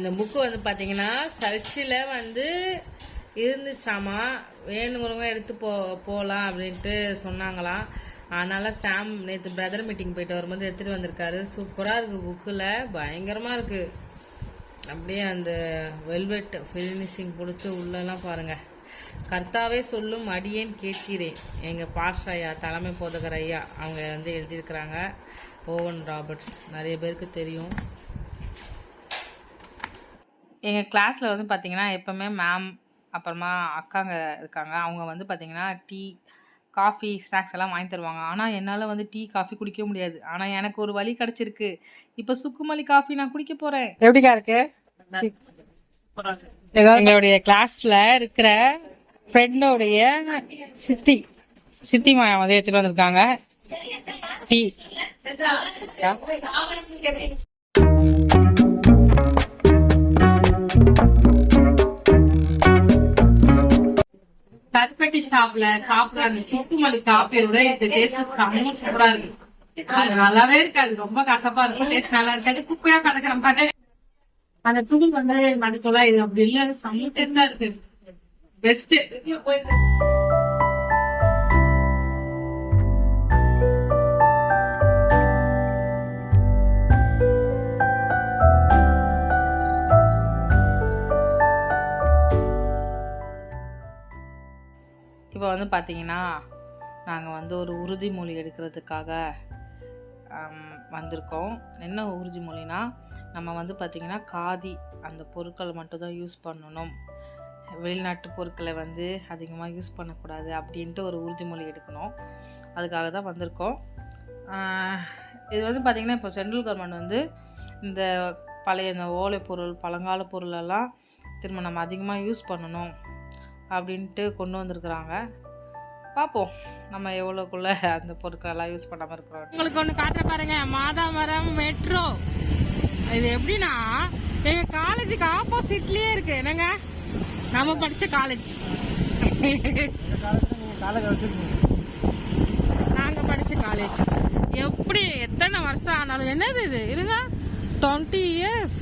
இந்த புக்கு வந்து பார்த்தீங்கன்னா சர்ச்சில் வந்து இருந்துச்சாமா, வேணுங்கிறவங்க எடுத்து போகலாம் அப்படின்ட்டு சொன்னாங்களாம். அதனால் சாம் நேற்று பிரதர் மீட்டிங் போயிட்டு வரும்போது எடுத்துகிட்டு வந்திருக்காரு. சூப்பராக இருக்குது, புக்கில் பயங்கரமாக இருக்குது. அப்படியே அந்த வெல்வெட் ஃபினிஷிங் கொடுத்து உள்ளெல்லாம் பாருங்கள். கர்த்தாவே சொல்லும் அடியேன் கேட்கிறேன். எங்கள் பாஸ்டர் ஐயா, தலைமை போதகர் ஐயா, அவங்க வந்து எழுதியிருக்கிறாங்க. ஓவன் ராபர்ட்ஸ், நிறைய பேருக்கு தெரியும். எங்கள் கிளாஸில் வந்து பார்த்திங்கன்னா எப்போவுமே மேம் அப்புறமா அக்காங்க இருக்காங்க. அவங்க வந்து பார்த்திங்கன்னா டீ, காஃபி, ஸ்நாக்ஸ் எல்லாம் வாங்கி தருவாங்க. ஆனால் என்னால் வந்து டீ, காஃபி குடிக்க முடியாது. ஆனால் எனக்கு ஒரு வழி கிடச்சிருக்கு. இப்போ சுக்குமல்லி காஃபி நான் குடிக்க போகிறேன். எப்படிக்கா இருக்கு? எங்களுடைய கிளாஸில் இருக்கிற ஃப்ரெண்டோடைய சித்தி மாயா வந்து எடுத்துகிட்டு வந்திருக்காங்க டீ. கருப்பட்டி சாப்பிடுற அந்த சுக்குமல்லி காப்பியோட இந்த டேஸ்ட் செம்ம சூப்பரா இருக்கு. அது நல்லாவே இருக்காது, ரொம்ப கசப்பா இருக்கும். டேஸ்ட் நல்லா இருக்காது, குப்பையா கலக்கிற மாதிரி. அந்த தூள் வந்து மணிக்கொள்ளா இது அப்படி இல்ல, செம்ம டேஸ்டா இருக்கு. பெஸ்ட். இப்போ வந்து பார்த்தீங்கன்னா நாங்கள் வந்து ஒரு உறுதிமொழி எடுக்கிறதுக்காக வந்திருக்கோம். என்ன உறுதிமொழினா, நம்ம வந்து பார்த்திங்கன்னா காதி அந்த பொருட்கள் மட்டும் தான் யூஸ் பண்ணணும், வெளிநாட்டு பொருட்களை வந்து அதிகமாக யூஸ் பண்ணக்கூடாது அப்படின்ட்டு ஒரு உறுதிமொழி எடுக்கணும். அதுக்காக தான் வந்திருக்கோம். இது வந்து பார்த்திங்கன்னா இப்போ சென்ட்ரல் கவர்மெண்ட் வந்து இந்த பழைய இந்த ஓலை பொருள், பழங்கால பொருளெல்லாம் திரும்ப நம்ம அதிகமாக யூஸ் பண்ணணும் அப்படின்ட்டு கொண்டு வந்திருக்கிறாங்க. பார்ப்போம் நம்ம எவ்வளோக்குள்ள அந்த பொருட்களெல்லாம் யூஸ் பண்ணாமல் இருக்கிறோம். உங்களுக்கு ஒன்று காட்டுற பாருங்க, மாதாமரம் மெட்ரோ. இது எப்படின்னா எங்கள் காலேஜுக்கு ஆப்போசிட்லேயே இருக்கு. என்னங்க, நம்ம படித்த காலேஜ், நாங்கள் படித்த காலேஜ். எப்படி எத்தனை வருஷம் ஆனாலும் என்னது இது இருங்க, 20 years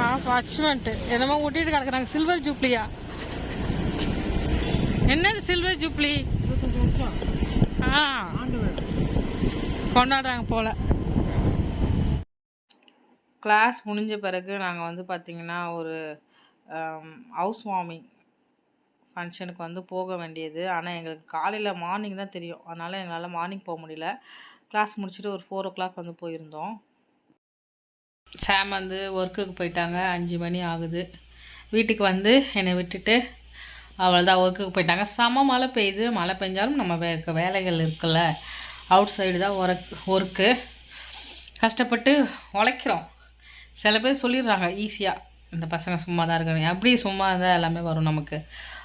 ஆஃப் அச்சீவ்மெண்ட் என்னமோ ஊட்டிட்டு கிடக்குறாங்க. சில்வர் ஜூப்ளியா? என்னது சில்வர் ஜூப்ளி? கொண்டாடுறாங்க போல. கிளாஸ் முடிஞ்ச பிறகு நாங்கள் வந்து பார்த்திங்கன்னா ஒரு ஹவுஸ் வார்மிங் ஃபங்க்ஷனுக்கு வந்து போக வேண்டியது. ஆனால் எங்களுக்கு காலையில் மார்னிங் தான் தெரியும், அதனால் எங்களால் மார்னிங் போக முடியல. கிளாஸ் முடிச்சுட்டு ஒரு 4 o'clock வந்து போயிருந்தோம். சாம் வந்து ஒர்க்குக்கு போயிட்டாங்க. 5 மணி ஆகுது. வீட்டுக்கு வந்து என்னை விட்டுட்டு அவ்வளோதான் ஒர்க்குக்கு போயிட்டாங்க. செம மழை பெய்யுது. மழை பெஞ்சாலும் நம்ம வேலைகள் இருக்குல்ல, அவுட் சைடு தான் ஒர்க்கு. கஷ்டப்பட்டு உழைக்கிறோம். சில பேர் சொல்லிடுறாங்க ஈஸியாக, இந்த பசங்க சும்மா தான் இருக்கணும். அப்படி சும்மா இருந்தால் எல்லாமே வரும் நமக்கு.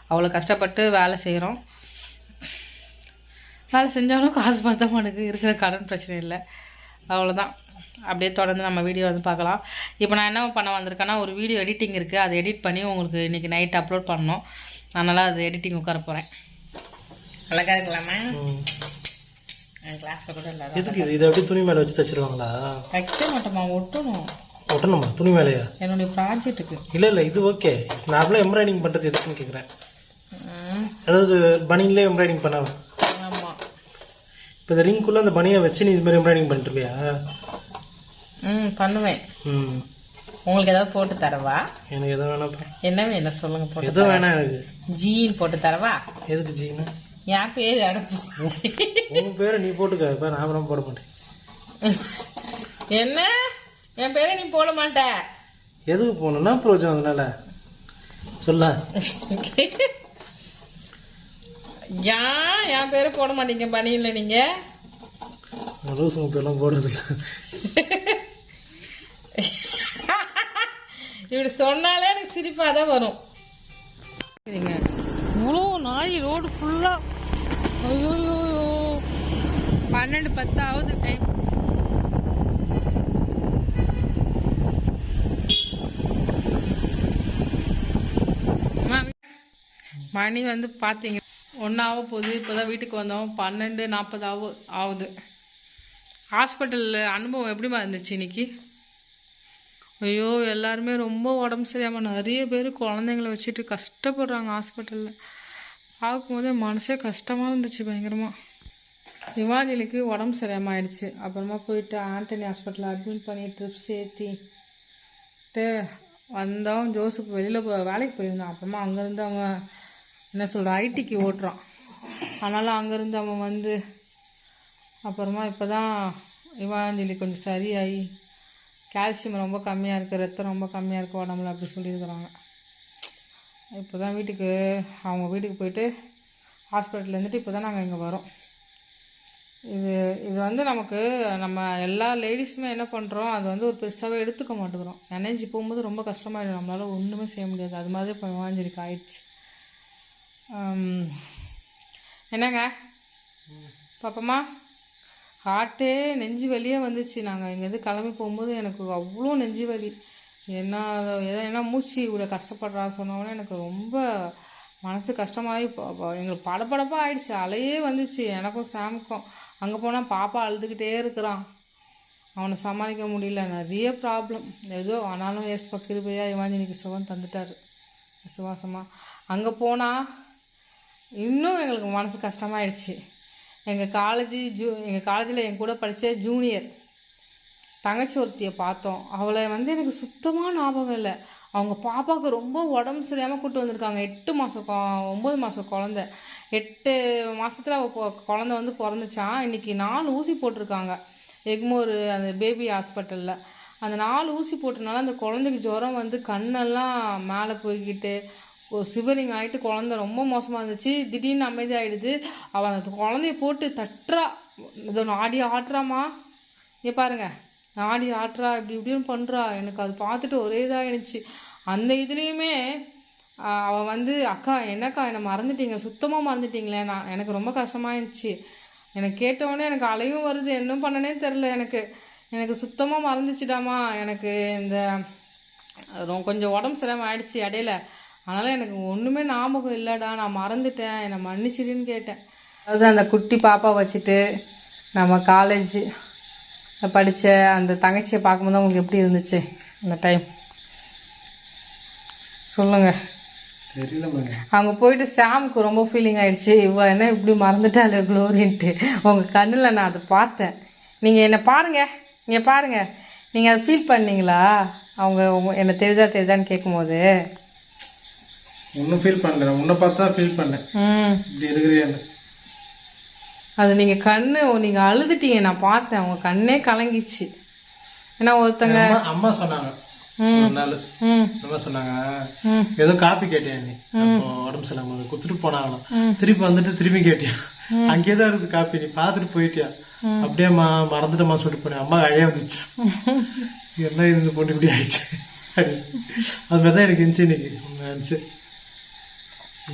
அவ்வளோ கஷ்டப்பட்டு வேலை செய்கிறோம். வேலை செஞ்சாலும் காசு பார்த்தா எனக்கு இருக்கிற கடன் பிரச்சனை இல்லை. அவ்வளோதான். அப்படியே தொடர்ந்து நம்ம வீடியோ வந்து பார்க்கலாம். இப்போ நான் என்ன பண்ண வந்திருக்கேன்னா, ஒரு வீடியோ எடிட்டிங் இருக்குது. அதை எடிட் பண்ணி உங்களுக்கு இன்றைக்கி நைட் அப்லோட் பண்ணணும். அதனால் அது எடிட்டிங் உட்கார போகிறேன். அழகாக இருக்கலாமா? கிளாஸில் கூட இல்லை. எதுக்கு இது? இதை எப்படி துணி மேலே வச்சு தைச்சிருவாங்களா? தைக்க மாட்டோமா, ஒட்டணும். ஒட்டணுமா துணி மேலேயா? என்னுடைய ப்ராஜெக்ட்டுக்கு. இல்லை இது ஓகே. நார்மலாக எம்ப்ராய்டிங் பண்ணுறது எதுக்குன்னு கேட்குறேன். அதாவது பனியிலே எம்ப்ராய்டிங் பண்ணலாம். ஆமாம். இப்போ இந்த ரிங்குள்ளே அந்த பனியை வச்சு நீ இது மாதிரி எம்ப்ராய்டிங் பண்ணிட்டுருக்கியா? பண்ணுவேன். உங்களுக்கு ஏதாவது போட்டு தரவா? எனக்கு எதோ வேணாப்பா. என்ன வேணும் சொல்லுங்க. போட்டு எதோ வேணாம் எனக்கு. ஜீன் போட்டு தரவா? எதுக்கு ஜீனு? என் பேர் அனுப்பு. உன் பேரை நீ போட்டுக்க. இப்போ நான் அப்புறம் போட மாட்டேன். என்ன என் பேரை நீ போட மாட்ட? எதுக்கு போகணும்னா பிரயோஜனம் அதனால சொல்ல. ஏன் என் பேரை போட மாட்டீங்க பனியில? நீங்க லூசுங்க பேர்லாம் போடுறது இல்லை. இப்படி சொன்னாலே எனக்கு சிரிப்பாக தான் வரும். இவ்வளோ நாய் ரோடு ஃபுல்லாக. ஐயோ 12:10 ஆகுது டைம். மணி வந்து பார்த்தீங்க 1 ஆக போகுது. இப்போ தான் வீட்டுக்கு வந்தோம். 12:40 ஆகுது. ஹாஸ்பிட்டலில் அனுபவம் எப்படிமா இருந்துச்சு இன்னைக்கு? ஐயோ எல்லாருமே ரொம்ப உடம்பு சரியாமல் நிறைய பேர் குழந்தைங்கள வச்சுட்டு கஷ்டப்படுறாங்க ஹாஸ்பிட்டலில். பார்க்கும்போதே மனசே கஷ்டமாக இருந்துச்சு பயங்கரமாக. இவாஞ்சலிக்கு உடம்பு சரியாமல் ஆயிடுச்சு. அப்புறமா போயிட்டு ஆண்டனி ஹாஸ்பிட்டலில் அட்மிட் பண்ணி ட்ரிப்ஸ் ஏற்றிட்டு வந்தோம். ஜோசப் வெளியில் வேலைக்கு போயிருந்தான். அப்புறமா அங்கேருந்து அவன் என்ன சொல்கிற ஐடிக்கு ஓட்டுறான். அதனால் அங்கேருந்து அவன் வந்து அப்புறமா இப்போ தான் இவாஞ்சலி கொஞ்சம் சரியாகி கால்சியம் ரொம்ப கம்மியாக இருக்குது, ரத்தம் ரொம்ப கம்மியாக இருக்குது உடம்புல அப்படி சொல்லியிருக்கிறாங்க. இப்போ தான் அவங்க வீட்டுக்கு போயிட்டு ஹாஸ்பிட்டலில் இருந்துட்டு இப்போ தான் நாங்கள் இங்கே வரோம். இது வந்து நம்ம எல்லா லேடிஸுமே என்ன பண்ணுறோம், அது வந்து ஒரு பெருசாகவே எடுத்துக்க மாட்டேங்கிறோம். எனர்ஜி போகும்போது ரொம்ப கஷ்டமாயிடும், நம்மளால் ஒன்றுமே செய்ய முடியாது. அது மாதிரி இப்போ இவாஞ்சலிக்கு ஆயிடுச்சு. என்னங்க பாப்பம்மா, ஹார்ட்டே நெஞ்சு வலியே வந்துச்சு. நாங்கள் இங்கேருந்து கிளம்பி போகும்போது எனக்கு அவ்வளோ நெஞ்சு வலி. ஏன்னா மூச்சு இவ்வளோ கஷ்டப்படுறா சொன்னோன்னே எனக்கு ரொம்ப மனசு கஷ்டமாகி எங்களுக்கு படப்படப்பாக ஆயிடுச்சு. அலையே வந்துச்சு எனக்கும் சாமுக்கும். அங்கே போனால் பாப்பா அழுதுகிட்டே இருக்கிறான், அவனை சமாளிக்க முடியல, நிறைய ப்ராப்ளம். ஏதோ ஆனாலும் ஏசப்பா கிருபையாக இவாஞ்சலிக்கு சுகம் தந்துட்டார் விசுவாசமாக. அங்கே போனால் இன்னும் எங்களுக்கு மனசு கஷ்டமாயிடுச்சு. எங்கள் காலேஜில் என் கூட படித்த ஜூனியர் தங்கச்சி ஒருத்தியை பார்த்தோம். அவளை வந்து எனக்கு சுத்தமாக ஞாபகம் இல்லை. அவங்க பாப்பாவுக்கு ரொம்ப உடம்பு சரியாமல் கூப்பிட்டு வந்திருக்காங்க. 9 மாதம் குழந்த. 8 மாதத்தில் அவள் குழந்த வந்து பிறந்துச்சான். இன்றைக்கி 4 ஊசி போட்டிருக்காங்க எக்மோர் அந்த பேபி ஹாஸ்பிட்டலில். அந்த 4 ஊசி போட்டனால அந்த குழந்தைக்கு ஜுரம் வந்து கண்ணெல்லாம் மேலே போய்கிட்டு சிவரிங் ஆகிட்டு குழந்த ரொம்ப மோசமாக இருந்துச்சு. திடீர்னு அமைதியாகிடுது. அவள் அந்த குழந்தைய போட்டு தட்டுறா, இதோ நாடி ஆட்டுறாமா, இங்கே பாருங்க நாடி ஆட்டுறா, இப்படின்னு பண்ணுறா. எனக்கு அது பார்த்துட்டு ஒரே இதாக இருந்துச்சு. அந்த இதுலேயுமே அவள் வந்து அக்கா என்னக்கா என்னை மறந்துட்டீங்க, சுத்தமாக மறந்துட்டீங்களே. எனக்கு ரொம்ப கஷ்டமாக இருந்துச்சு. எனக்கு கேட்டவுடனே எனக்கு அலையும் வருது, என்ன பண்ணனே தெரில. எனக்கு சுத்தமாக மறந்துச்சுடாமா. எனக்கு இந்த கொஞ்சம் உடம்பு சரியாமல் ஆயிடுச்சு இடையில. அதனால் எனக்கு ஒன்றுமே ஞாபகம் இல்லைடா, நான் மறந்துட்டேன், என்னை மன்னிச்சிடுன்னு கேட்டேன். அதாவது அந்த குட்டி பாப்பா வச்சுட்டு நம்ம காலேஜ் படித்த அந்த தங்கச்சியை பார்க்கும்போது உங்களுக்கு எப்படி இருந்துச்சு அந்த டைம் சொல்லுங்கள். தெரியல. அவங்க போயிட்டு சாமுக்கு ரொம்ப ஃபீலிங் ஆகிடுச்சு, இவ என்ன இப்படி மறந்துட்டாள் க்ளோரின்ட்டு. உங்கள் கண்ணில் நான் அதை பார்த்தேன். நீங்கள் என்னை பாருங்கள், நீங்கள் பாருங்கள், நீங்கள் அதை ஃபீல் பண்ணீங்களா? அவங்க என்னை தெரியுதான்னு கேட்கும்போது ஒன்றும் ஃபீல் பண்ணல. உன்னை பார்த்தா ஃபீல் பண்ணேன் இப்படி இருக்கிறேன்னு. அது நீங்கள் அழுதுட்டீங்க, நான் பார்த்தேன். அவங்க கண்ணே கலங்கிச்சு. ஏன்னா ஒருத்தங்க அம்மா சொன்னாங்க ஒரு நாள் என்ன சொன்னாங்க, ஏதோ காப்பி கேட்டியா நீ உடம்பு சரியில்லாம குத்துட்டு போனாங்களாம். திருப்பி வந்துட்டு திரும்பி கேட்டியா, அங்கேதான் இருக்கு காப்பி, நீ பாத்துட்டு போயிட்டியா, அப்படியே மறந்துட்டமா சொல்லிட்டு போனேன். அம்மா அழையா வந்துச்சா, என்ன இருந்து போட்டு இப்படி ஆயிடுச்சு. அது மாதிரிதான் எனக்கு இருந்துச்சு இன்னைக்கு. நினைச்சு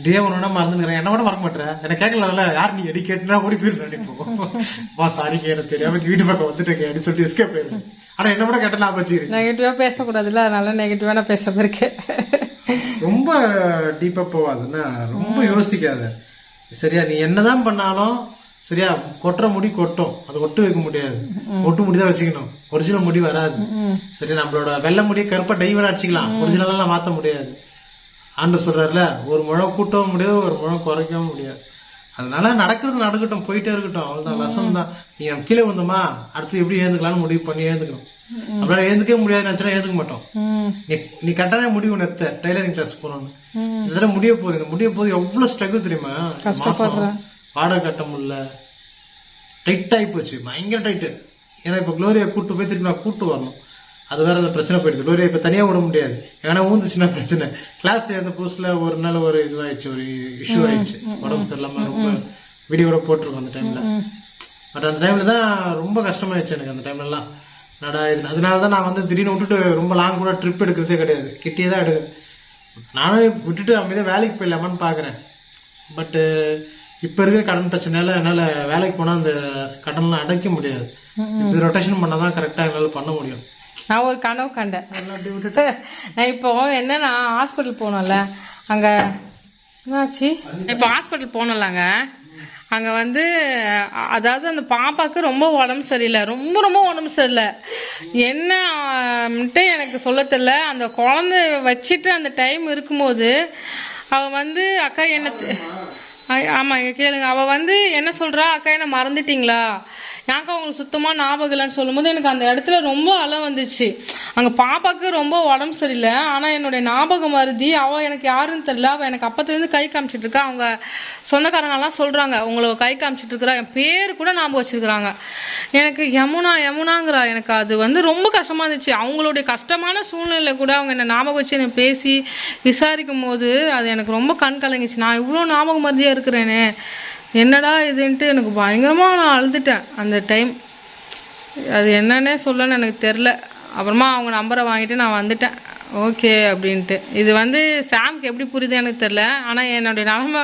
டே ஒன்னா மறந்துக்கிறேன், என்ன கூட மறக்க மாட்டேன். எனக்கு கேட்கல, யார் நீ எடி கேட்டுனா ஓடி போயிடுறேன். இப்போ சாரி கேட்க தெரியாம வீட்டு பக்கம் வந்துட்டேன் அப்படின்னு சொல்லி எஸ்கேப் போயிருந்தேன். ஆனா என்ன கூட கேட்ட நான் வச்சுக்கிறேன். நெகட்டிவா பேசக்கூடாதுல்ல, அதனால நெகட்டிவா நான் பேச இருக்கேன். ரொம்ப டீப்பா போவாதுன்னா ரொம்ப யோசிக்காத சரியா. நீ என்னதான் பண்ணாலும் சரியா, கொட்டுற முடி கொட்டும், அது ஒட்டு வைக்க முடியாது. ஒட்டு முடிதான் வச்சுக்கணும், ஒரிஜினல் முடி வராது. சரி, நம்மளோட வெள்ளை முடி கருப்பா டைவரா அடிச்சுக்கலாம், ஒரிஜினலா மாத்த முடியாது. ஆண்டு சொல்றாருல, ஒரு முழம் கூட்டவும் முடியாது, ஒரு முழம் குறைக்கவும் முடியாது. அதனால நடக்கிறது நடக்கட்டும், போயிட்டே இருக்கட்டும், அவ்வளவுதான். லசம் தான். நீ கீழே வந்தோமா அடுத்து எப்படி ஏந்துக்கலாம்னு முடிவு பண்ணி ஏந்துக்கணும். நம்மளால ஏந்துக்கவே முடியாது நினைச்சா ஏந்துக்க மாட்டோம். நீ கட்டாத முடிவு நெத்த டைலரிங் கிளாஸ் போனோம்னு இதெல்லாம் முடிய போகுது. எவ்வளவு ஸ்ட்ரகிள் தெரியுமா. வாடகை கட்ட முடியல, டைட் ஆகி போச்சு, பயங்கர டைட்டு. ஏன்னா இப்ப குளோரியா கூட்டு போய் திருப்பி நான் கூட்டு வரணும், அது வேற பிரச்சனை போயிடுச்சு. குளோரியா இப்ப தனியா விட முடியாது, ஏன்னா ஊந்துச்சுன்னா பிரச்சனை. கிளாஸ் சேர்ந்த புதுசுல ஒரு நாள் ஒரு இதுவாயிடுச்சு, ஒரு இஷ்யூ ஆயிடுச்சு, உடம்பு சரியில்லாம. ரொம்ப வீடியோ கூட போட்டிருக்கோம் அந்த டைம்ல. பட் அந்த டைம்ல தான் ரொம்ப கஷ்டமாயிடுச்சு எனக்கு அந்த டைம்ல எல்லாம். அதனாலதான் நான் வந்து திடீர்னு விட்டுட்டு ரொம்ப லாங் கூட ட்ரிப் எடுக்கிறதே கிடையாது, கிட்டே தான் எடுக்கிறேன். நானும் விட்டுட்டு அமைதியாக வேலைக்கு போயிடலாமான்னு பாக்குறேன். பட் இப்ப இருக்கிற கடன் பிரச்சனையால என்னால வேலைக்கு போனா அந்த கடன்லாம் அடைக்க முடியாது. இது ரொட்டேஷன் பண்ணாதான் கரெக்டா என்னால பண்ண முடியும். நான் ஒரு கனவு கண்டேன். நான் இப்போ என்னன்னா ஹாஸ்பிட்டல் போனோம்ல, அங்க என்னாச்சு, இப்போ ஹாஸ்பிட்டல் போனோம்லங்க, அங்கே வந்து அதாவது அந்த பாப்பாவுக்கு ரொம்ப உடம்பு சரியில்லை, ரொம்ப ரொம்ப உடம்பு சரியில்லை. என்னன்ட்டு எனக்கு சொல்ல தெரியல. அந்த குழந்தை வச்சுட்டு அந்த டைம் இருக்கும்போது அவள் வந்து அக்கா என்ன ஆமாம் கேளுங்க, அவள் வந்து என்ன சொல்கிறா, அக்கா என்ன மறந்துட்டீங்களா, ஏன்க்கா உங்களுக்கு சுத்தமாக ஞாபகம் இல்லைன்னு சொல்லும்போது எனக்கு அந்த இடத்துல ரொம்ப அலை வந்துச்சு. அங்கே பாப்பாவுக்கு ரொம்ப உடம்பு சரியில்லை, ஆனால் என்னுடைய ஞாபகம் வருதி. அவள் எனக்கு யாருன்னு தெரியல, அவள் எனக்கு அப்பத்துலேருந்து கை காமிச்சிட்டு இருக்கா. அவங்க சொந்தக்காரங்கெல்லாம் சொல்கிறாங்க உங்களை கை காமிச்சிட்டு இருக்கிறா, என் பேர் கூட ஞாபகம் வச்சுருக்குறாங்க. எனக்கு யமுனாங்கிறா. எனக்கு அது வந்து ரொம்ப கஷ்டமாக இருந்துச்சு. அவங்களுடைய கஷ்டமான சூழ்நிலை கூட அவங்க என்னை ஞாபகம் வச்சு என்னை பேசி விசாரிக்கும் போது அது எனக்கு ரொம்ப கண் கலங்கிச்சு. நான் இவ்வளோ ஞாபகம் மருதியாக இருக்கிறேனே, என்னடா இதுன்ட்டு எனக்கு பயங்கரமாக நான் அழுதுட்டேன் அந்த டைம். அது என்னன்னே சொல்லன்னு எனக்கு தெரில. அப்புறமா அவங்க நம்பரை வாங்கிட்டு நான் வந்துட்டேன். ஓகே அப்படின்ட்டு. இது வந்து சாம்க்கு எப்படி புரியுது எனக்கு தெரில, ஆனால் என்னுடைய நிலமை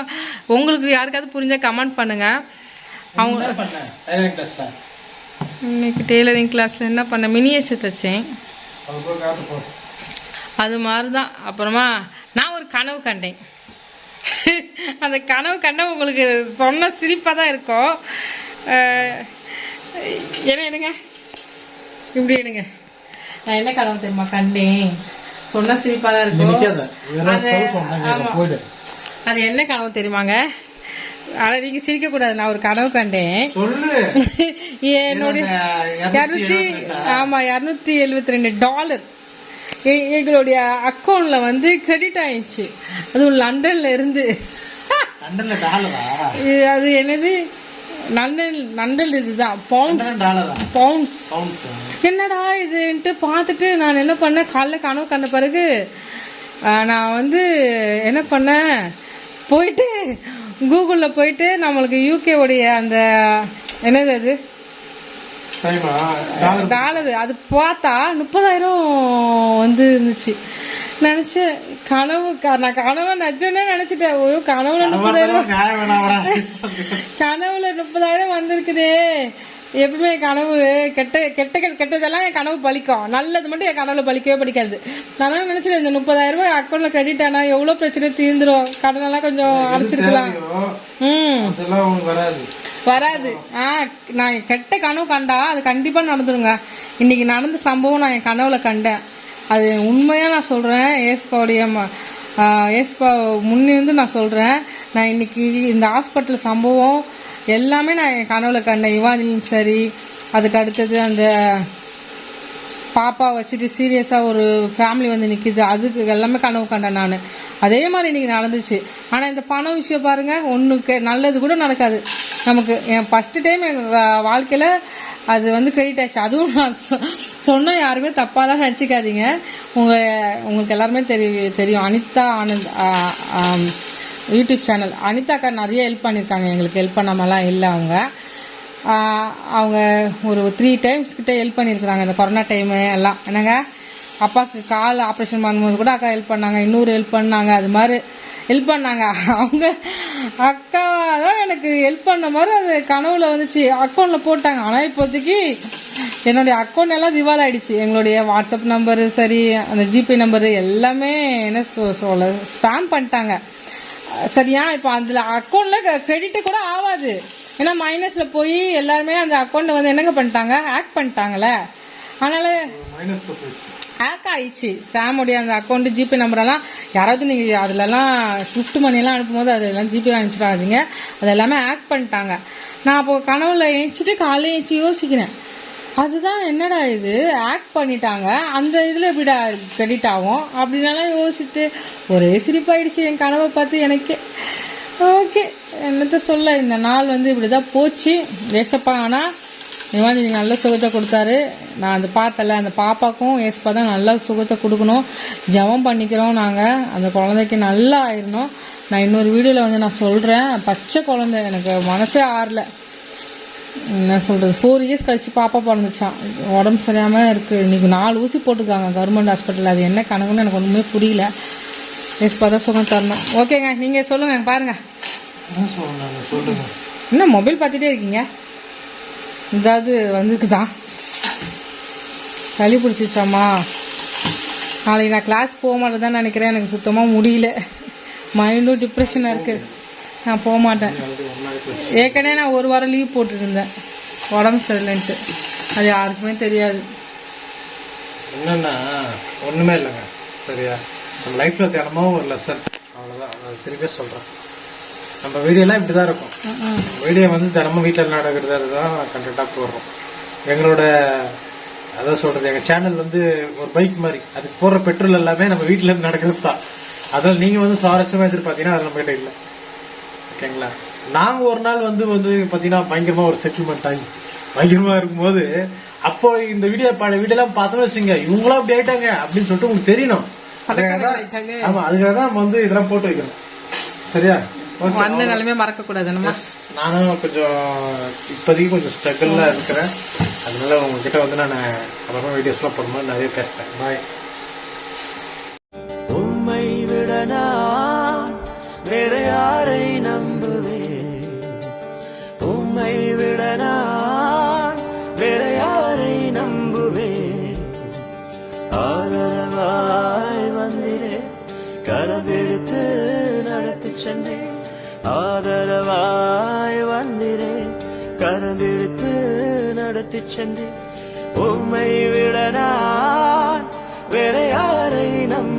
உங்களுக்கு யாருக்காவது புரிஞ்சால் கமெண்ட் பண்ணுங்கள். அவங்க இன்னைக்கு டெய்லரிங் கிளாஸில் என்ன பண்ணேன், மினியேச்சர் தைச்சேன், அது மாதிரி தான். அப்புறமா நான் ஒரு கனவு கண்டேன். அந்த கனவு கண்ட உங்களுக்கு சொன்ன சிரிப்பாக தான் இருக்கும். என்ன எடுங்க, இப்படி எடுங்க. நான் என்ன கனவு தெரியுமா கண்டேன், சொன்ன சிரிப்பாக தான் இருக்கும். ஆமாம், அது என்ன கனவு தெரியுமாங்க, ஆனால் நீங்கள் சிரிக்கக்கூடாது. நான் ஒரு கனவு கண்டேன். என்னுடைய $272 எங்களுடைய அக்கௌண்ட்ல வந்து கிரெடிட் ஆயிடுச்சு. அதுவும் லண்டன்ல இருந்து. அது என்னது லண்டன் இதுதான் பவுண்ட்ஸ். என்னடா இதுன்ட்டு பார்த்துட்டு நான் என்ன பண்ணேன், காலைல கனவு கண்ட பிறகு நான் வந்து என்ன பண்ணேன், போயிட்டு கூகுளில் போயிட்டு நம்மளுக்கு யூகே உடைய அந்த என்னது அது டாலர் அது பார்த்தா 30,000 வந்து இருந்துச்சு. நினைச்சேன் கனவு, நான் கனவை நச்சோன்னே நினைச்சிட்டேன். ஓ கனவுல 30,000 கனவுல 30,000 வந்திருக்குதே. எப்பவுமே கனவு கெட்டதெல்லாம் என் கனவு பலிக்கும், நல்லது மட்டும் என் கனவுல பலிக்கவே படிக்காது. நான் தான் நினைச்சிட்டேன் இந்த 30,000 அக்கௌண்ட்ல கிரெடிட் ஆனா எவ்வளவு பிரச்சனை தீர்ந்துரும், கடனெல்லாம் கொஞ்சம் அடைச்சிருக்கலாம். வராது. நான் கெட்ட கனவு கண்டா அது கண்டிப்பா நடந்துருங்க. இன்னைக்கு நடந்த சம்பவம் நான் என் கனவுல கண்டேன். அது உண்மையா நான் சொல்றேன். ஏஸ்பா முன்னிருந்து நான் சொல்றேன். நான் இன்னைக்கு இந்த ஹாஸ்பிட்டல் சம்பவம் எல்லாமே நான் என் கனவுல கண்டேன். இவாஞ்சலின் சரி, அதுக்கு அடுத்தது அந்த பாப்பா வச்சுட்டு சீரியஸாக ஒரு ஃபேமிலி வந்து நிற்கிது, அதுக்கு எல்லாமே கனவு கண்டேன் நான். அதே மாதிரி இன்றைக்கி நடந்துச்சு. ஆனால் இந்த பணம் விஷயம் பாருங்கள், ஒன்றுக்கு நல்லது கூட நடக்காது நமக்கு. என் ஃபஸ்ட்டு டைம் எங்கள் வாழ்க்கையில் அது வந்து கிரெடிட் ஆச்சு. அதுவும் நான் சொன்னால் யாருமே தப்பாலாம் நினச்சிக்காதீங்க. உங்களுக்கு எல்லாருமே தெரியும் அனிதா ஆனந்த் யூடியூப் சேனல். அனிதா அக்கா நிறைய ஹெல்ப் பண்ணியிருக்காங்க எங்களுக்கு, ஹெல்ப் பண்ணாமலாம் இல்லை. அவங்க ஒரு 3 times கிட்டே ஹெல்ப் பண்ணியிருக்கிறாங்க இந்த கொரோனா டைமு எல்லாம். என்னங்க அப்பாவுக்கு கால் ஆப்ரேஷன் பண்ணும்போது கூட அக்கா ஹெல்ப் பண்ணாங்க, இன்னொரு ஹெல்ப் பண்ணாங்க, அது மாதிரி ஹெல்ப் பண்ணாங்க. அவங்க அக்கா தான் எனக்கு ஹெல்ப் பண்ண மாதிரி அது கனவுல வந்துச்சு, அக்கௌண்ட்டில் போட்டாங்க. ஆனால் இப்போதைக்கு என்னுடைய அக்கௌண்ட் எல்லாம் திவால் ஆகிடுச்சு. எங்களுடைய வாட்ஸ்அப் நம்பரு சரி, அந்த ஜிபே நம்பரு எல்லாமே என்ன சொல்ல ஸ்பேம் பண்ணிட்டாங்க. சரியா, இப்போ அதில் அக்கௌண்ட்டில் கிரெடிட்டு கூட ஆகாது. ஏன்னா மைனஸில் போய் எல்லாருமே அந்த அக்கௌண்ட்டை வந்து என்னங்க பண்ணிட்டாங்க, ஹேக் பண்ணிட்டாங்களே. அதனால ஹேக் ஆயிடுச்சு சாமுடைய அந்த அக்கௌண்ட்டு ஜிபே நம்பரெல்லாம். யாராவது நீங்கள் அதிலலாம் கிஃப்ட் மணியெல்லாம் அனுப்பும்போது அதெல்லாம் ஜிபே அனுப்பிச்சிடாதீங்க, அது எல்லாமே ஹேக் பண்ணிட்டாங்க. நான் அப்போ கனவுல ஏஞ்சிட்டு காலையில் ஏஞ்சி யோசிக்கிறேன், அதுதான் என்னடா இது ஹேக் பண்ணிட்டாங்க, அந்த இதில் எப்படிடா கிரெடிட் ஆகும் அப்படின்னாலாம் யோசிச்சுட்டு ஒரே சிரிப்பாயிடுச்சு என் கனவை பார்த்து எனக்கு. ஓகே, என்னத்த சொல்ல, இந்த நாள் வந்து இப்படி தான் போச்சு. ஏசப்பா ஆனால் இவாஞ்சலி நல்ல சுகத்தை கொடுத்தாரு. நான் அந்த பார்த்தல அந்த பாப்பாக்கும் ஏசப்பா தான் நல்லா சுகத்தை கொடுக்கணும். ஜெபம் பண்ணிக்கிறோம் நாங்கள், அந்த குழந்தைக்கு நல்லா ஆயிடணும். நான் இன்னொரு வீடியோவில் வந்து நான் சொல்கிறேன். பச்சை குழந்தை, எனக்கு மனசே ஆறல. என்ன சொல்கிறது, 4 years கழிச்சு பாப்பா பிறந்துச்சான். உடம்பு சரியாமல் இருக்குது. இன்றைக்கி 4 ஊசி போட்டிருக்காங்க கவர்மெண்ட் ஹாஸ்பிட்டலில். அது என்ன கணக்குன்னு எனக்கு ஒன்றுமே புரியல. ஏசப்பா தான் சுகம் தரணும். ஓகேங்க, நீங்கள் சொல்லுங்கள். பாருங்கள், என்ன மொபைல் பார்த்துட்டே இருக்கீங்க, ஏதாவது வந்துருக்குதா, சளி பிடிச்சிச்சாம்மா? நாளைக்கு நான் கிளாஸ் போக மாட்டேதான் நினைக்கிறேன். எனக்கு சுத்தமாக முடியல, மைண்டும் டிப்ரெஷனாக இருக்குது. நான் போக மாட்டேன். ஏற்கனவே நான் 1 வாரம் லீவ் போட்டுருந்தேன் உடம்பு சரியில்லைன்ட்டு. அது யாருக்குமே தெரியாது. என்னன்னா ஒன்றுமே இல்லைங்க, சரியா? நம்ம லைஃப்பில் தினமும் ஒரு லெசன், அவ்வளோதான். அது திருப்பியே சொல்கிறேன். நம்ம வீடியோலாம் இப்படி தான் இருக்கும். வீடியோ வந்து தினமும் வீட்டில் நடக்கிறது அதுதான் கண்டென்ட்டாக போடுறோம். எங்களோட அதான் சொல்கிறது, எங்கள் சேனல் வந்து ஒரு பைக் மாதிரி. அதுக்கு போடுற பெட்ரோல் எல்லாமே நம்ம வீட்டில் இருந்து நடக்கிறது தான். அதில் நீங்கள் வந்து சுவாரஸ்யமாக எதிர்பார்த்தீங்கன்னா அதில் நம்மகிட்ட இல்லை. ஓகேங்களா? நாங்கள் ஒரு நாள் வந்து பார்த்தீங்கன்னா பயங்கரமாக ஒரு செட்டில்மெண்ட் ஆகி பயங்கரமாக இருக்கும்போது அப்போ இந்த வீடியோலாம் பார்த்தோம்னு வச்சுங்க, இவங்களாம் அப்படி ஆயிட்டாங்க அப்படின்னு சொல்லிட்டு உங்களுக்கு தெரியணும். ஆமா, அதுக்காக தான் நம்ம வந்து இதெல்லாம் போட்டு வைக்கணும். சரியா? அந்த நிலைமை மறக்க கூடாது. நானும் கொஞ்சம் இப்போதைக்கு கொஞ்சம் ஸ்ட்ரகிள்ல இருக்கிறேன். அதனால உங்ககிட்ட வந்து நான் அப்புறமா வீடியோஸ்லாம் போடும்போது நிறைய பேசுறேன். பாய். உம்மை விட நான் வேற யாரை நம்புவேன்? உம்மை விட நான் வேற யாரை நம்புவேன்? ஆதரவாய் வந்திரே, கரவெடுத்து நடத்தி சென்றேன். ஆதரவாய் வந்திரே, கரவெடுத்து நடத்தி சென்றேன். உம்மை விட நான் வேற யாரை நம்ப